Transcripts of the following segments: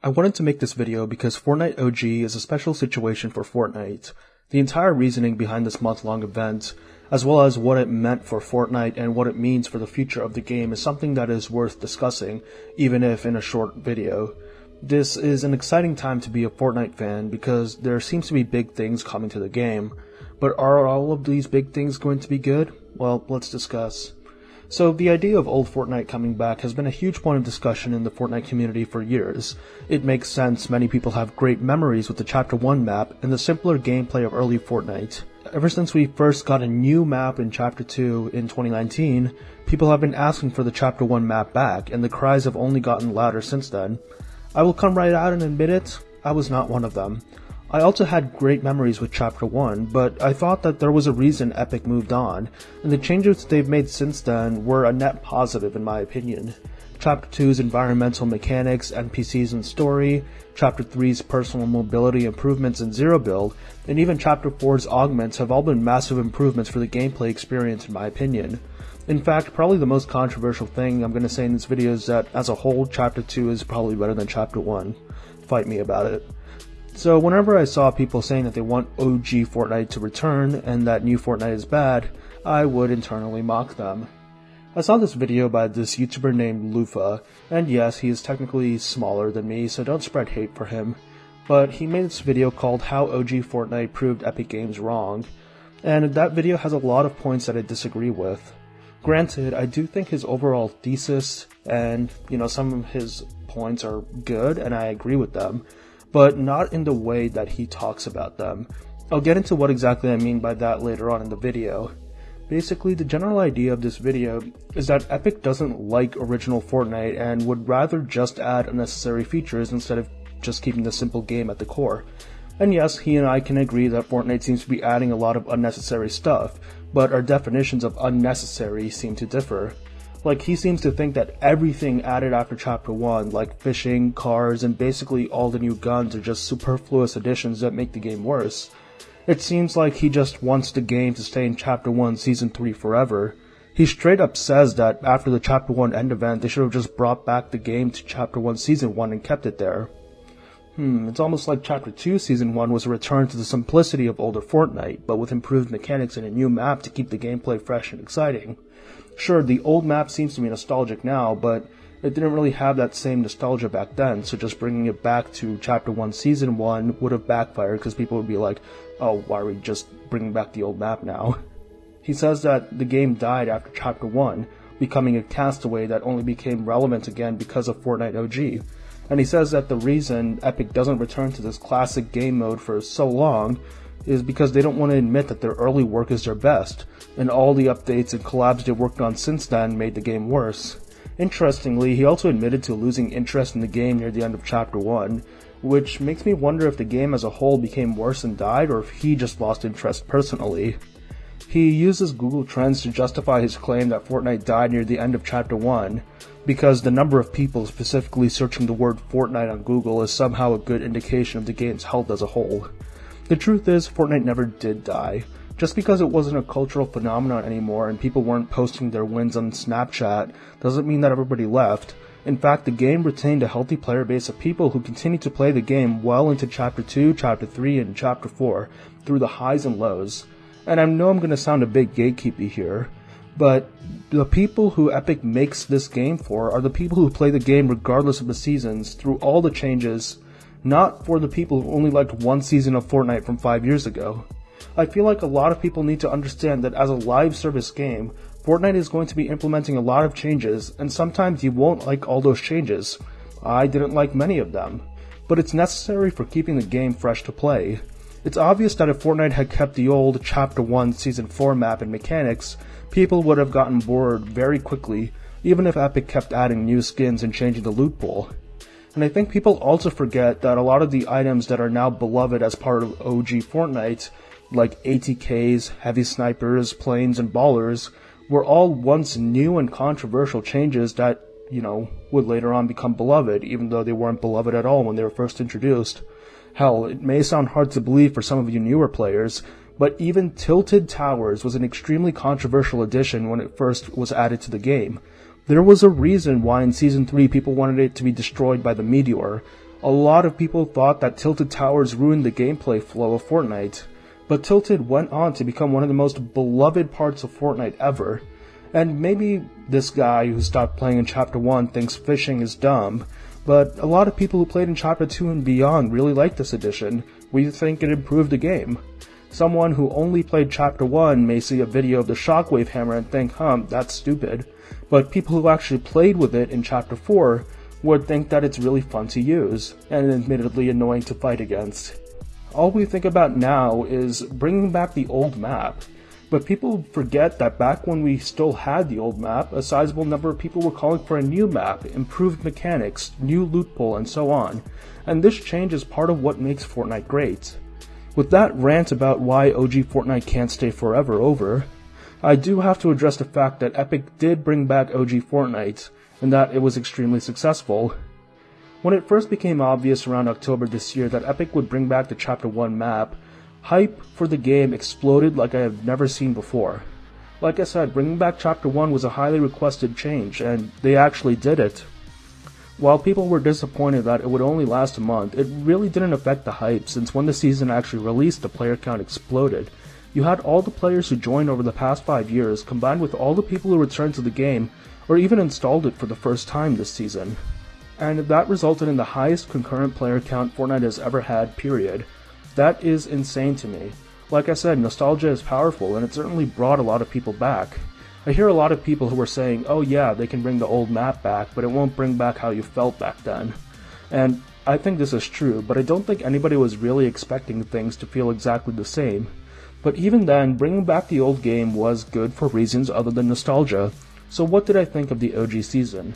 I wanted to make this video because Fortnite OG is a special situation for Fortnite. The entire reasoning behind this month-long event, as well as what it meant for Fortnite and what it means for the future of the game, is something that is worth discussing, even if in a short video. This is an exciting time to be a Fortnite fan because there seems to be big things coming to the game. But are all of these big things going to be good? Well, let's discuss. So the idea of old Fortnite coming back has been a huge point of discussion in the Fortnite community for years. It makes sense. Many people have great memories with the Chapter 1 map and the simpler gameplay of early Fortnite. Ever since we first got a new map in Chapter 2 in 2019, people have been asking for the Chapter 1 map back, and the cries have only gotten louder since then. I will come right out and admit it, I was not one of them. I also had great memories with Chapter 1, but I thought that there was a reason Epic moved on, and the changes they've made since then were a net positive in my opinion. Chapter 2's environmental mechanics, NPCs and story, Chapter 3's personal mobility improvements and zero build, and even Chapter 4's augments have all been massive improvements for the gameplay experience in my opinion. In fact, probably the most controversial thing I'm going to say in this video is that as a whole, Chapter 2 is probably better than Chapter 1. Fight me about it. So whenever I saw people saying that they want OG Fortnite to return and that new Fortnite is bad, I would internally mock them. I saw this video by this YouTuber named Lufa, and yes, he is technically smaller than me, so don't spread hate for him, but he made this video called How OG Fortnite Proved Epic Games Wrong, and that video has a lot of points that I disagree with. Granted, I do think his overall thesis and, some of his points are good, and I agree with them, but not in the way that he talks about them. I'll get into what exactly I mean by that later on in the video. Basically, the general idea of this video is that Epic doesn't like original Fortnite and would rather just add unnecessary features instead of just keeping the simple game at the core. And yes, he and I can agree that Fortnite seems to be adding a lot of unnecessary stuff, but our definitions of unnecessary seem to differ. Like, he seems to think that everything added after Chapter 1, like fishing, cars, and basically all the new guns are just superfluous additions that make the game worse. It seems like he just wants the game to stay in Chapter 1 Season 3 forever. He straight up says that after the Chapter 1 end event, they should have just brought back the game to Chapter 1 Season 1 and kept it there. It's almost like Chapter 2 Season 1 was a return to the simplicity of older Fortnite, but with improved mechanics and a new map to keep the gameplay fresh and exciting. Sure, the old map seems to be nostalgic now, but it didn't really have that same nostalgia back then, so just bringing it back to Chapter 1 Season 1 would have backfired because people would be like, oh, why are we just bringing back the old map now? He says that the game died after Chapter 1, becoming a castaway that only became relevant again because of Fortnite OG. And he says that the reason Epic doesn't return to this classic game mode for so long is because they don't want to admit that their early work is their best, and all the updates and collabs they've worked on since then made the game worse. Interestingly, he also admitted to losing interest in the game near the end of Chapter 1, which makes me wonder if the game as a whole became worse and died, or if he just lost interest personally. He uses Google Trends to justify his claim that Fortnite died near the end of Chapter 1, because the number of people specifically searching the word Fortnite on Google is somehow a good indication of the game's health as a whole. The truth is, Fortnite never did die. Just because it wasn't a cultural phenomenon anymore and people weren't posting their wins on Snapchat doesn't mean that everybody left. In fact, the game retained a healthy player base of people who continued to play the game well into Chapter 2, Chapter 3, and Chapter 4, through the highs and lows. And I know I'm going to sound a bit gatekeepy here, but the people who Epic makes this game for are the people who play the game regardless of the seasons, through all the changes, not for the people who only liked one season of Fortnite from 5 years ago. I feel like a lot of people need to understand that as a live service game, Fortnite is going to be implementing a lot of changes, and sometimes you won't like all those changes. I didn't like many of them, but it's necessary for keeping the game fresh to play. It's obvious that if Fortnite had kept the old Chapter 1 Season 4 map and mechanics, people would have gotten bored very quickly, even if Epic kept adding new skins and changing the loot pool. And I think people also forget that a lot of the items that are now beloved as part of OG Fortnite, like ATKs, heavy snipers, planes, and ballers, were all once new and controversial changes that, would later on become beloved, even though they weren't beloved at all when they were first introduced. Hell, it may sound hard to believe for some of you newer players, but even Tilted Towers was an extremely controversial addition when it first was added to the game. There was a reason why in Season 3 people wanted it to be destroyed by the meteor. A lot of people thought that Tilted Towers ruined the gameplay flow of Fortnite, but Tilted went on to become one of the most beloved parts of Fortnite ever. And maybe this guy who stopped playing in Chapter 1 thinks fishing is dumb, but a lot of people who played in Chapter 2 and beyond really liked this addition. We think it improved the game. Someone who only played Chapter 1 may see a video of the Shockwave Hammer and think, that's stupid. But people who actually played with it in Chapter 4 would think that it's really fun to use, and admittedly annoying to fight against. All we think about now is bringing back the old map. But people forget that back when we still had the old map, a sizable number of people were calling for a new map, improved mechanics, new loot pool, and so on. And this change is part of what makes Fortnite great. With that rant about why OG Fortnite can't stay forever over, I do have to address the fact that Epic did bring back OG Fortnite, and that it was extremely successful. When it first became obvious around October this year that Epic would bring back the Chapter 1 map, hype for the game exploded like I have never seen before. Like I said, bringing back Chapter 1 was a highly requested change, and they actually did it. While people were disappointed that it would only last a month, it really didn't affect the hype, since when the season actually released, the player count exploded. You had all the players who joined over the past 5 years, combined with all the people who returned to the game, or even installed it for the first time this season. And that resulted in the highest concurrent player count Fortnite has ever had, period. That is insane to me. Like I said, nostalgia is powerful, and it certainly brought a lot of people back. I hear a lot of people who are saying, oh yeah, they can bring the old map back, but it won't bring back how you felt back then. And I think this is true, but I don't think anybody was really expecting things to feel exactly the same. But even then, bringing back the old game was good for reasons other than nostalgia. So what did I think of the OG season?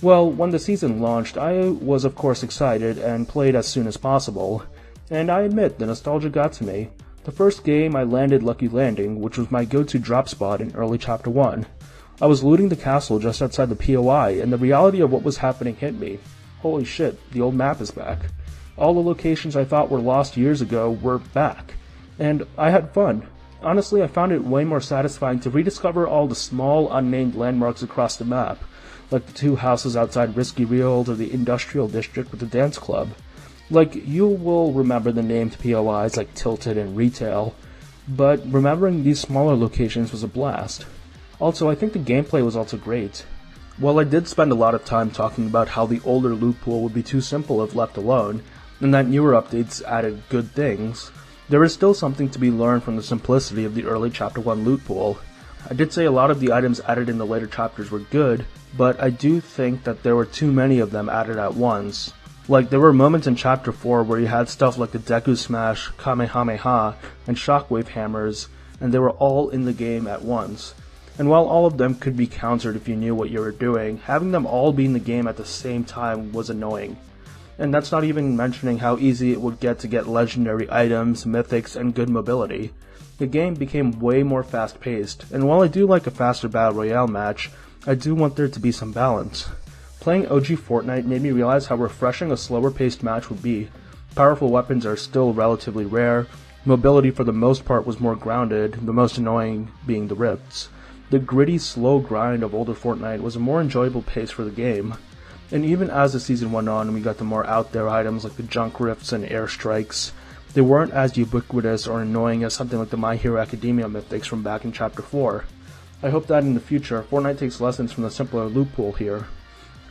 Well, when the season launched, I was of course excited and played as soon as possible. And I admit, the nostalgia got to me. The first game I landed Lucky Landing, which was my go-to drop spot in early Chapter 1. I was looting the castle just outside the POI, and the reality of what was happening hit me. Holy shit, the old map is back. All the locations I thought were lost years ago were back. And I had fun. Honestly, I found it way more satisfying to rediscover all the small, unnamed landmarks across the map, like the 2 houses outside Risky Real or the industrial district with the dance club. Like, you will remember the named POIs like Tilted and Retail, but remembering these smaller locations was a blast. Also, I think the gameplay was also great. While I did spend a lot of time talking about how the older loot pool would be too simple if left alone, and that newer updates added good things, there is still something to be learned from the simplicity of the early Chapter 1 loot pool. I did say a lot of the items added in the later chapters were good, but I do think that there were too many of them added at once. Like, there were moments in Chapter 4 where you had stuff like the Deku Smash, Kamehameha, and Shockwave Hammers, and they were all in the game at once. And while all of them could be countered if you knew what you were doing, having them all be in the game at the same time was annoying. And that's not even mentioning how easy it would get to get legendary items, mythics, and good mobility. The game became way more fast-paced, and while I do like a faster Battle Royale match, I do want there to be some balance. Playing OG Fortnite made me realize how refreshing a slower-paced match would be. Powerful weapons are still relatively rare, mobility for the most part was more grounded, the most annoying being the rifts. The gritty, slow grind of older Fortnite was a more enjoyable pace for the game. And even as the season went on and we got the more out-there items like the junk rifts and airstrikes, they weren't as ubiquitous or annoying as something like the My Hero Academia mythics from back in Chapter 4. I hope that in the future, Fortnite takes lessons from the simpler loot pool here.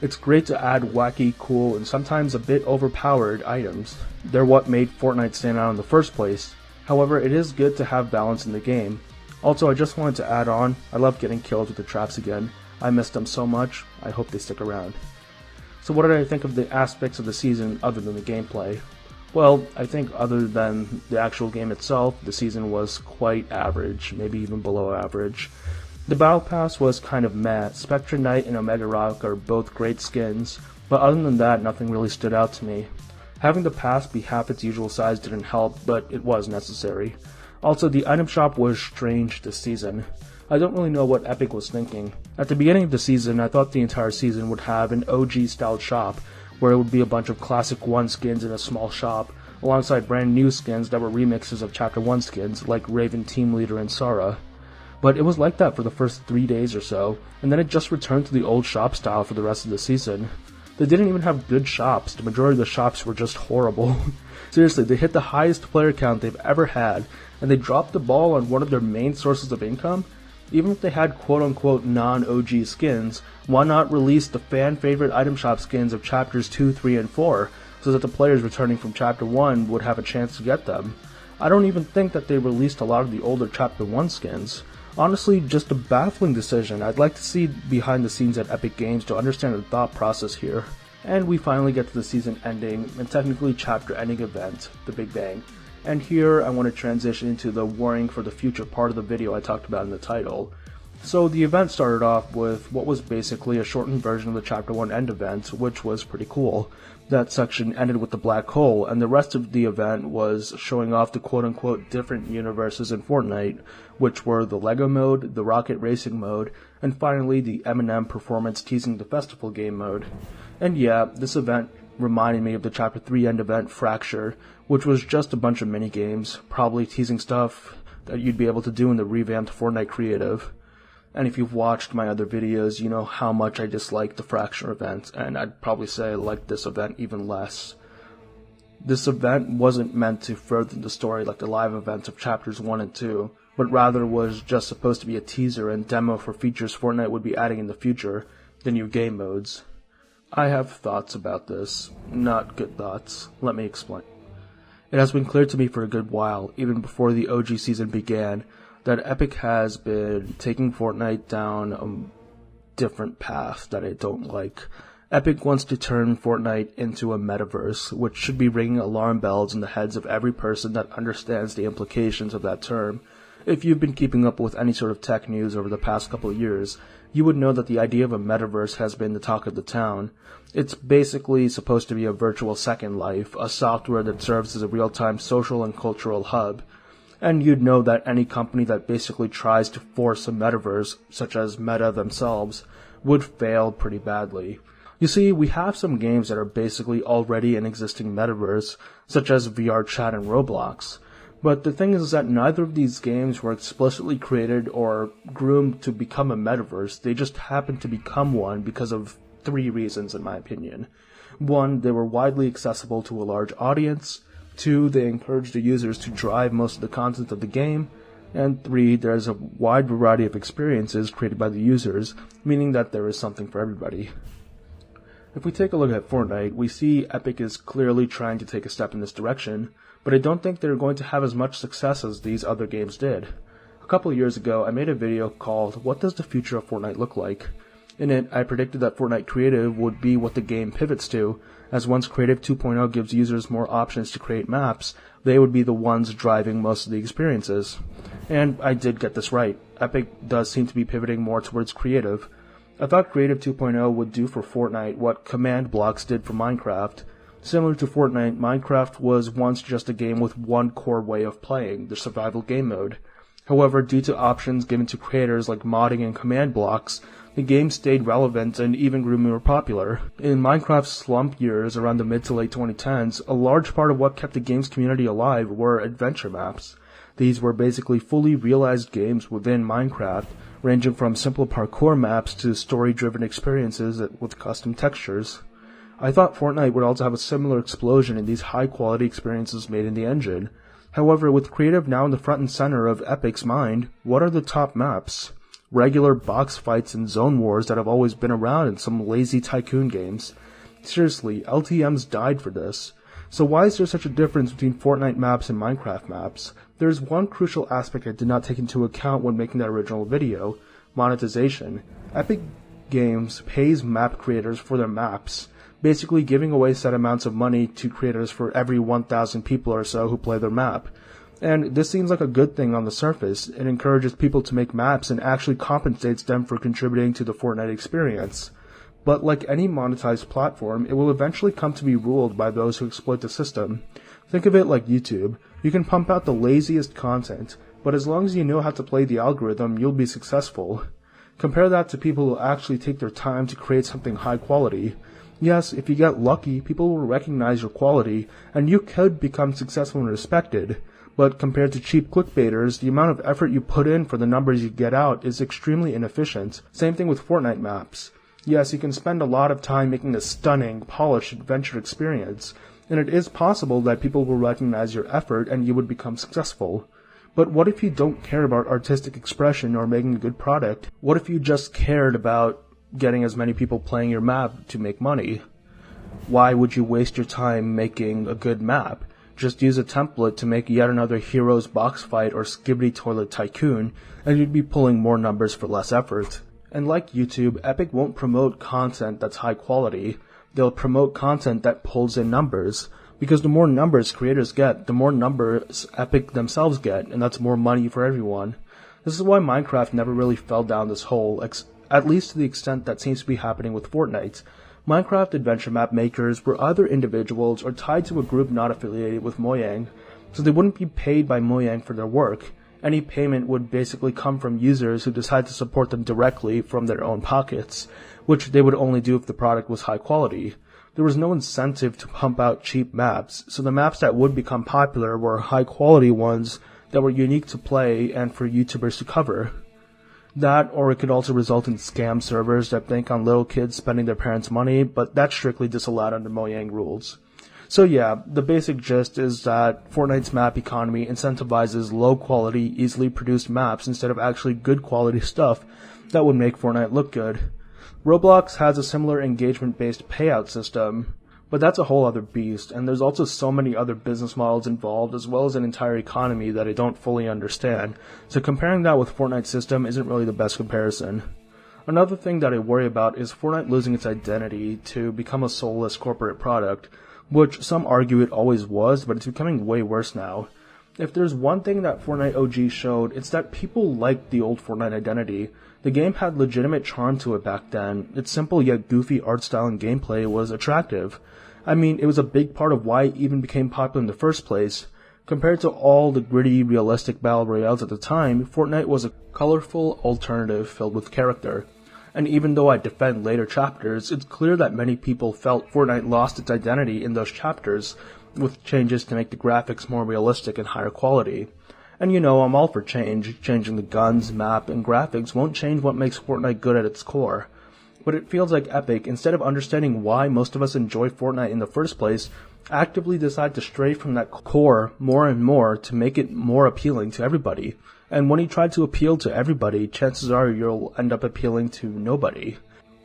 It's great to add wacky, cool, and sometimes a bit overpowered items. They're what made Fortnite stand out in the first place. However, it is good to have balance in the game. Also, I just wanted to add on, I love getting killed with the traps again. I missed them so much, I hope they stick around. So what did I think of the aspects of the season other than the gameplay? Well, I think other than the actual game itself, the season was quite average, maybe even below average. The Battle Pass was kind of meh. Spectre Knight and Omega Rock are both great skins, but other than that, nothing really stood out to me. Having the pass be half its usual size didn't help, but it was necessary. Also, the item shop was strange this season. I don't really know what Epic was thinking. At the beginning of the season, I thought the entire season would have an OG-styled shop, where it would be a bunch of Classic 1 skins in a small shop, alongside brand new skins that were remixes of Chapter 1 skins, like Raven Team Leader and Sara. But it was like that for the first 3 days or so, and then it just returned to the old shop style for the rest of the season. They didn't even have good shops. The majority of the shops were just horrible. Seriously, they hit the highest player count they've ever had, and they dropped the ball on one of their main sources of income. Even if they had quote-unquote non-OG skins, why not release the fan-favorite item shop skins of chapters 2, 3, and 4, so that the players returning from chapter 1 would have a chance to get them? I don't even think that they released a lot of the older chapter 1 skins. Honestly, just a baffling decision. I'd like to see behind the scenes at Epic Games to understand the thought process here. And we finally get to the season ending, and technically chapter ending event, the Big Bang. And here I want to transition into the worrying for the future part of the video I talked about in the title. So the event started off with what was basically a shortened version of the chapter 1 end event, which was pretty cool. That section ended with the black hole, and the rest of the event was showing off the quote-unquote different universes in Fortnite, which were the LEGO mode, the rocket racing mode, and finally the Eminem performance teasing the festival game mode. And yeah, this event reminded me of the chapter 3 end event Fracture, which was just a bunch of mini-games, probably teasing stuff that you'd be able to do in the revamped Fortnite creative. And if you've watched my other videos, you know how much I dislike the Fracture event, and I'd probably say I like this event even less. This event wasn't meant to further the story like the live events of chapters 1 and 2, but rather was just supposed to be a teaser and demo for features Fortnite would be adding in the future, the new game modes. I have thoughts about this. Not good thoughts. Let me explain. It has been clear to me for a good while, even before the OG season began, that Epic has been taking Fortnite down a different path that I don't like. Epic wants to turn Fortnite into a metaverse, which should be ringing alarm bells in the heads of every person that understands the implications of that term. If you've been keeping up with any sort of tech news over the past couple of years, you would know that the idea of a metaverse has been the talk of the town. It's basically supposed to be a virtual Second Life, a software that serves as a real-time social and cultural hub. And you'd know that any company that basically tries to force a metaverse, such as Meta themselves, would fail pretty badly. You see, we have some games that are basically already an existing metaverse, such as VR Chat and Roblox. But the thing is that neither of these games were explicitly created or groomed to become a metaverse. They just happened to become one because of 3 reasons, in my opinion. 1, they were widely accessible to a large audience. 2, they encouraged the users to drive most of the content of the game. And 3, there's a wide variety of experiences created by the users, meaning that there is something for everybody. If we take a look at Fortnite, we see Epic is clearly trying to take a step in this direction, but I don't think they're going to have as much success as these other games did. A couple of years ago, I made a video called "What Does the Future of Fortnite Look Like?" In it, I predicted that Fortnite Creative would be what the game pivots to, as once Creative 2.0 gives users more options to create maps, they would be the ones driving most of the experiences. And I did get this right. Epic does seem to be pivoting more towards Creative. I thought Creative 2.0 would do for Fortnite what command blocks did for Minecraft. Similar to Fortnite, Minecraft was once just a game with one core way of playing, the survival game mode. However, due to options given to creators like modding and command blocks, the game stayed relevant and even grew more popular. In Minecraft's slump years around the mid to late 2010s, a large part of what kept the game's community alive were adventure maps. These were basically fully realized games within Minecraft, ranging from simple parkour maps to story-driven experiences with custom textures. I thought Fortnite would also have a similar explosion in these high-quality experiences made in the engine. However, with Creative now in the front and center of Epic's mind, what are the top maps? Regular box fights and zone wars that have always been around in some lazy tycoon games. Seriously, LTMs died for this. So why is there such a difference between Fortnite maps and Minecraft maps? There is one crucial aspect I did not take into account when making that original video: monetization. Epic Games pays map creators for their maps, basically giving away set amounts of money to creators for every 1,000 people or so who play their map. And this seems like a good thing on the surface. It encourages people to make maps and actually compensates them for contributing to the Fortnite experience. But like any monetized platform, it will eventually come to be ruled by those who exploit the system. Think of it like YouTube. You can pump out the laziest content, but as long as you know how to play the algorithm, you'll be successful. Compare that to people who actually take their time to create something high quality. Yes, if you get lucky, people will recognize your quality, and you could become successful and respected. But compared to cheap clickbaiters, the amount of effort you put in for the numbers you get out is extremely inefficient. Same thing with Fortnite maps. Yes, you can spend a lot of time making a stunning, polished adventure experience, and it is possible that people will recognize your effort and you would become successful. But what if you don't care about artistic expression or making a good product? What if you just cared about getting as many people playing your map to make money? Why would you waste your time making a good map? Just use a template to make yet another Heroes box fight or Skibidi Toilet Tycoon, and you'd be pulling more numbers for less effort. And like YouTube, Epic won't promote content that's high quality. They'll promote content that pulls in numbers. Because the more numbers creators get, the more numbers Epic themselves get, and that's more money for everyone. This is why Minecraft never really fell down this hole, at least to the extent that seems to be happening with Fortnite. Minecraft adventure map makers were either individuals or tied to a group not affiliated with Mojang, so they wouldn't be paid by Mojang for their work. Any payment would basically come from users who decide to support them directly from their own pockets, which they would only do if the product was high quality. There was no incentive to pump out cheap maps, so the maps that would become popular were high quality ones that were unique to play and for YouTubers to cover. That, or it could also result in scam servers that bank on little kids spending their parents' money, but that's strictly disallowed under Mojang rules. So yeah, the basic gist is that Fortnite's map economy incentivizes low quality, easily produced maps instead of actually good quality stuff that would make Fortnite look good. Roblox has a similar engagement-based payout system, but that's a whole other beast, and there's also so many other business models involved as well as an entire economy that I don't fully understand, so comparing that with Fortnite's system isn't really the best comparison. Another thing that I worry about is Fortnite losing its identity to become a soulless corporate product, which some argue it always was, but it's becoming way worse now. If there's one thing that Fortnite OG showed, it's that people liked the old Fortnite identity. The game had legitimate charm to it back then. Its simple yet goofy art style and gameplay was attractive. I mean, it was a big part of why it even became popular in the first place. Compared to all the gritty, realistic battle royales at the time, Fortnite was a colorful alternative filled with character. And even though I defend later chapters, it's clear that many people felt Fortnite lost its identity in those chapters, with changes to make the graphics more realistic and higher quality. And you know, I'm all for change. Changing the guns, map, and graphics won't change what makes Fortnite good at its core. But it feels like Epic, instead of understanding why most of us enjoy Fortnite in the first place, actively decide to stray from that core more and more to make it more appealing to everybody. And when you try to appeal to everybody, chances are you'll end up appealing to nobody.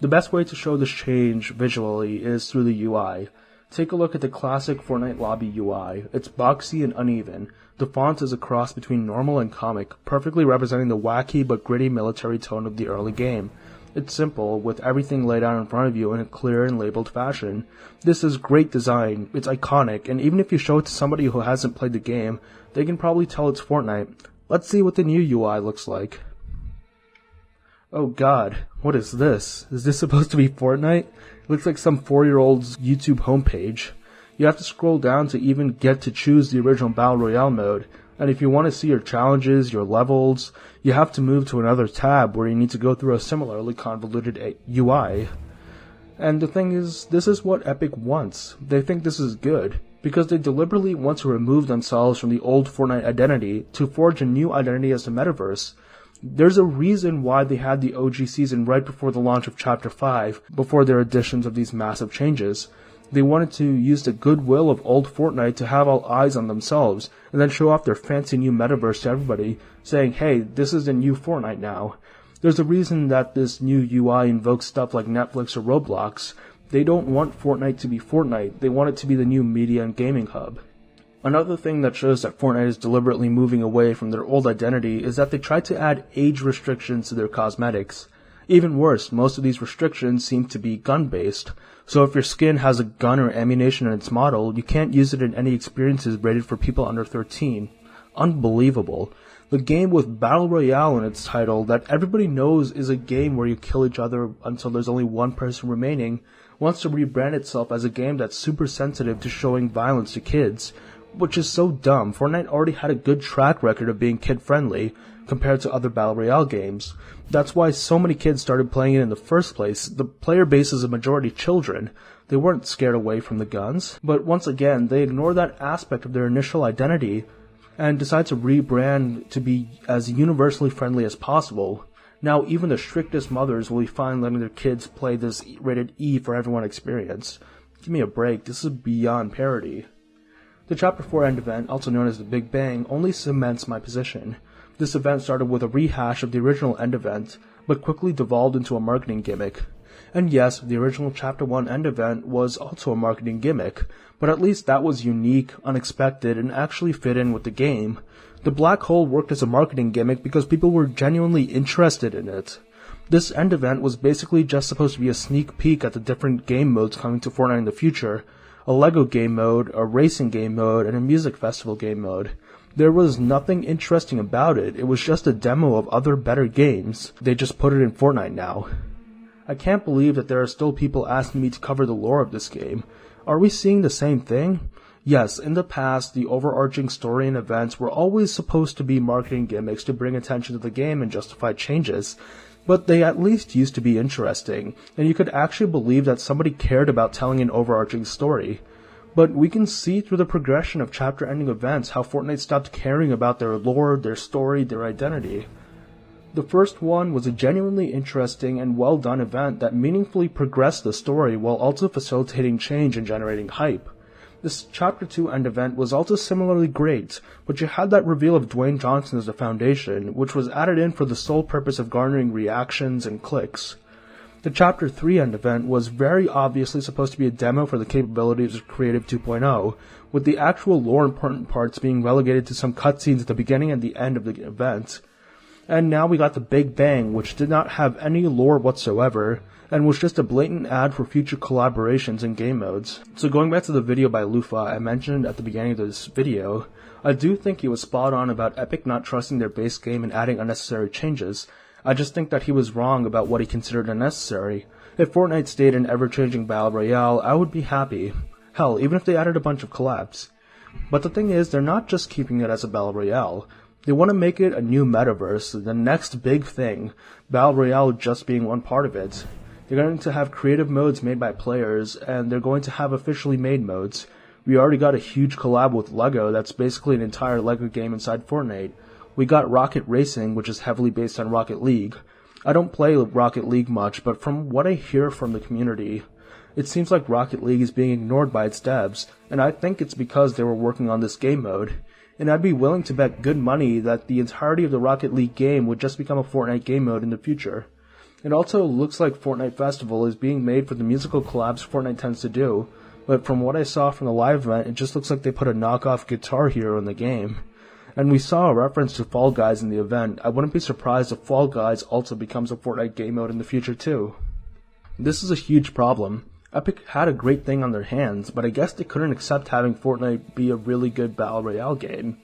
The best way to show this change visually is through the UI. Take a look at the classic Fortnite lobby UI. It's boxy and uneven. The font is a cross between normal and comic, perfectly representing the wacky but gritty military tone of the early game. It's simple, with everything laid out in front of you in a clear and labeled fashion. This is great design, it's iconic, and even if you show it to somebody who hasn't played the game, they can probably tell it's Fortnite. Let's see what the new UI looks like. Oh god, what is this? Is this supposed to be Fortnite? It looks like some 4-year-old's YouTube homepage. You have to scroll down to even get to choose the original Battle Royale mode, and if you want to see your challenges, your levels, you have to move to another tab where you need to go through a similarly convoluted UI. And the thing is, this is what Epic wants. They think this is good, because they deliberately want to remove themselves from the old Fortnite identity to forge a new identity as the metaverse. There's a reason why they had the OG season right before the launch of Chapter 5, before their additions of these massive changes. They wanted to use the goodwill of old Fortnite to have all eyes on themselves, and then show off their fancy new metaverse to everybody, saying, hey, this is the new Fortnite now. There's a reason that this new UI invokes stuff like Netflix or Roblox. They don't want Fortnite to be Fortnite, they want it to be the new media and gaming hub. Another thing that shows that Fortnite is deliberately moving away from their old identity is that they tried to add age restrictions to their cosmetics. Even worse, most of these restrictions seem to be gun-based. So if your skin has a gun or ammunition in its model, you can't use it in any experiences rated for people under 13. Unbelievable. The game with Battle Royale in its title that everybody knows is a game where you kill each other until there's only one person remaining wants to rebrand itself as a game that's super sensitive to showing violence to kids, which is so dumb. Fortnite already had a good track record of being kid-friendly compared to other Battle Royale games. That's why so many kids started playing it in the first place. The player base is a majority children. They weren't scared away from the guns. But once again, they ignore that aspect of their initial identity and decide to rebrand to be as universally friendly as possible. Now even the strictest mothers will be fine letting their kids play this rated E for everyone experience. Give me a break, this is beyond parody. The Chapter 4 end event, also known as the Big Bang, only cements my position. This event started with a rehash of the original end event, but quickly devolved into a marketing gimmick. And yes, the original Chapter 1 end event was also a marketing gimmick, but at least that was unique, unexpected, and actually fit in with the game. The black hole worked as a marketing gimmick because people were genuinely interested in it. This end event was basically just supposed to be a sneak peek at the different game modes coming to Fortnite in the future. A LEGO game mode, a racing game mode, and a music festival game mode. There was nothing interesting about it, it was just a demo of other better games. They just put it in Fortnite now. I can't believe that there are still people asking me to cover the lore of this game. Are we seeing the same thing? Yes, in the past, the overarching story and events were always supposed to be marketing gimmicks to bring attention to the game and justify changes. But they at least used to be interesting, and you could actually believe that somebody cared about telling an overarching story. But we can see through the progression of chapter-ending events how Fortnite stopped caring about their lore, their story, their identity. The first one was a genuinely interesting and well-done event that meaningfully progressed the story while also facilitating change and generating hype. This Chapter 2 end event was also similarly great, but you had that reveal of Dwayne Johnson as the Foundation, which was added in for the sole purpose of garnering reactions and clicks. The Chapter 3 end event was very obviously supposed to be a demo for the capabilities of Creative 2.0, with the actual lore important parts being relegated to some cutscenes at the beginning and the end of the event. And now we got the Big Bang, which did not have any lore whatsoever, and was just a blatant ad for future collaborations and game modes. So going back to the video by Lufa I mentioned at the beginning of this video, I do think he was spot on about Epic not trusting their base game and adding unnecessary changes. I just think that he was wrong about what he considered unnecessary. If Fortnite stayed an ever-changing Battle Royale, I would be happy. Hell, even if they added a bunch of collabs. But the thing is, they're not just keeping it as a Battle Royale. They want to make it a new metaverse, the next big thing, Battle Royale just being one part of it. They're going to have creative modes made by players, and they're going to have officially made modes. We already got a huge collab with LEGO that's basically an entire LEGO game inside Fortnite. We got Rocket Racing, which is heavily based on Rocket League. I don't play Rocket League much, but from what I hear from the community, it seems like Rocket League is being ignored by its devs, and I think it's because they were working on this game mode. And I'd be willing to bet good money that the entirety of the Rocket League game would just become a Fortnite game mode in the future. It also looks like Fortnite Festival is being made for the musical collabs Fortnite tends to do, but from what I saw from the live event, it just looks like they put a knockoff Guitar Hero in the game. And we saw a reference to Fall Guys in the event. I wouldn't be surprised if Fall Guys also becomes a Fortnite game mode in the future too. This is a huge problem. Epic had a great thing on their hands, but I guess they couldn't accept having Fortnite be a really good Battle Royale game.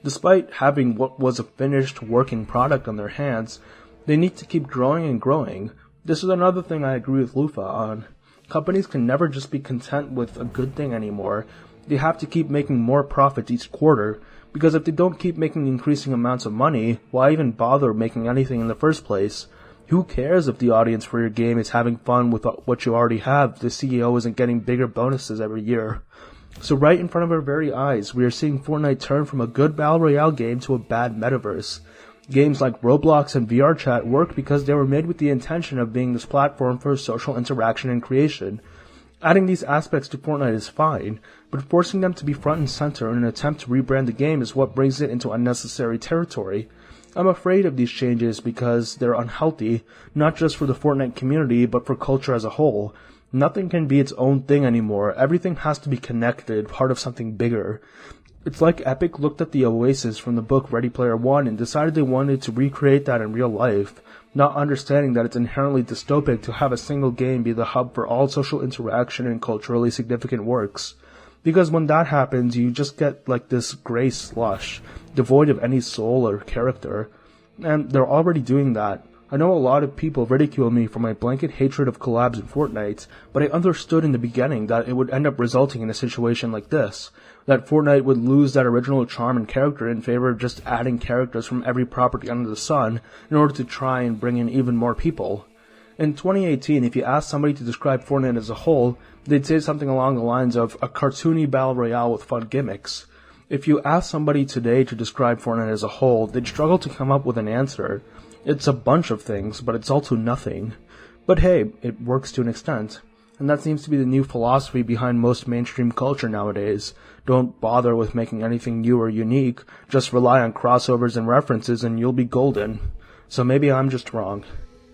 Despite having what was a finished working product on their hands, they need to keep growing and growing. This is another thing I agree with Lufa on. Companies can never just be content with a good thing anymore. They have to keep making more profits each quarter, because if they don't keep making increasing amounts of money, why even bother making anything in the first place? Who cares if the audience for your game is having fun with what you already have if the CEO isn't getting bigger bonuses every year? So right in front of our very eyes, we are seeing Fortnite turn from a good Battle Royale game to a bad metaverse. Games like Roblox and VRChat work because they were made with the intention of being this platform for social interaction and creation. Adding these aspects to Fortnite is fine, but forcing them to be front and center in an attempt to rebrand the game is what brings it into unnecessary territory. I'm afraid of these changes because they're unhealthy, not just for the Fortnite community, but for culture as a whole. Nothing can be its own thing anymore. Everything has to be connected, part of something bigger. It's like Epic looked at the Oasis from the book Ready Player One and decided they wanted to recreate that in real life, not understanding that it's inherently dystopic to have a single game be the hub for all social interaction and culturally significant works. Because when that happens, you just get like this gray slush, devoid of any soul or character. And they're already doing that. I know a lot of people ridicule me for my blanket hatred of collabs in Fortnite, but I understood in the beginning that it would end up resulting in a situation like this, that Fortnite would lose that original charm and character in favor of just adding characters from every property under the sun in order to try and bring in even more people. In 2018, if you asked somebody to describe Fortnite as a whole, they'd say something along the lines of a cartoony battle royale with fun gimmicks. If you ask somebody today to describe Fortnite as a whole, they'd struggle to come up with an answer. It's a bunch of things, but it's also nothing. But hey, it works to an extent. And that seems to be the new philosophy behind most mainstream culture nowadays. Don't bother with making anything new or unique, just rely on crossovers and references and you'll be golden. So maybe I'm just wrong.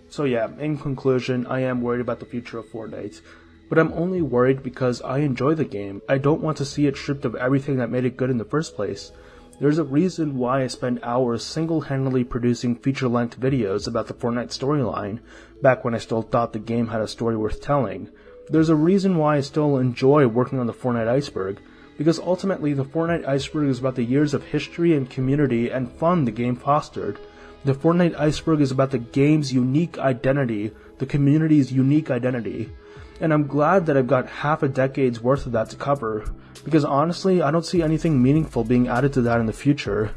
So yeah, in conclusion, I am worried about the future of Fortnite. But I'm only worried because I enjoy the game. I don't want to see it stripped of everything that made it good in the first place. There's a reason why I spend hours single-handedly producing feature-length videos about the Fortnite storyline, back when I still thought the game had a story worth telling. There's a reason why I still enjoy working on the Fortnite iceberg, because ultimately the Fortnite iceberg is about the years of history and community and fun the game fostered. The Fortnite iceberg is about the game's unique identity, the community's unique identity. And I'm glad that I've got half a decade's worth of that to cover, because honestly, I don't see anything meaningful being added to that in the future.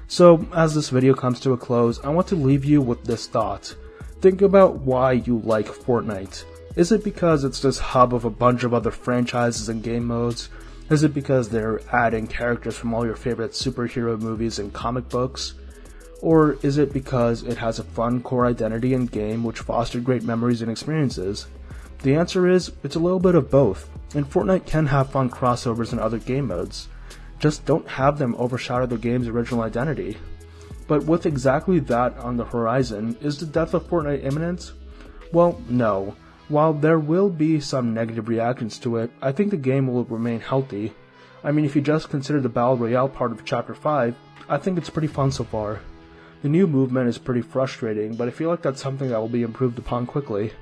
So, as this video comes to a close, I want to leave you with this thought. Think about why you like Fortnite. Is it because it's this hub of a bunch of other franchises and game modes? Is it because they're adding characters from all your favorite superhero movies and comic books? Or is it because it has a fun core identity and game which fostered great memories and experiences? The answer is, it's a little bit of both, and Fortnite can have fun crossovers in other game modes. Just don't have them overshadow the game's original identity. But with exactly that on the horizon, is the death of Fortnite imminent? Well, no. While there will be some negative reactions to it, I think the game will remain healthy. I mean, if you just consider the Battle Royale part of Chapter 5, I think it's pretty fun so far. The new movement is pretty frustrating, but I feel like that's something that will be improved upon quickly.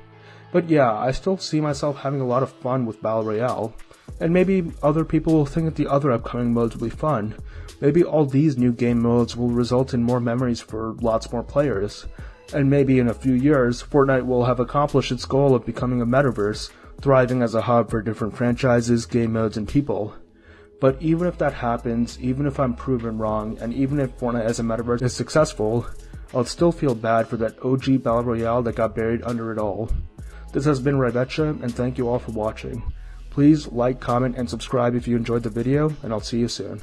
But yeah, I still see myself having a lot of fun with Battle Royale. And maybe other people will think that the other upcoming modes will be fun. Maybe all these new game modes will result in more memories for lots more players. And maybe in a few years, Fortnite will have accomplished its goal of becoming a metaverse, thriving as a hub for different franchises, game modes, and people. But even if that happens, even if I'm proven wrong, and even if Fortnite as a metaverse is successful, I'll still feel bad for that OG Battle Royale that got buried under it all. This has been Revecha, and thank you all for watching. Please like, comment, and subscribe if you enjoyed the video, and I'll see you soon.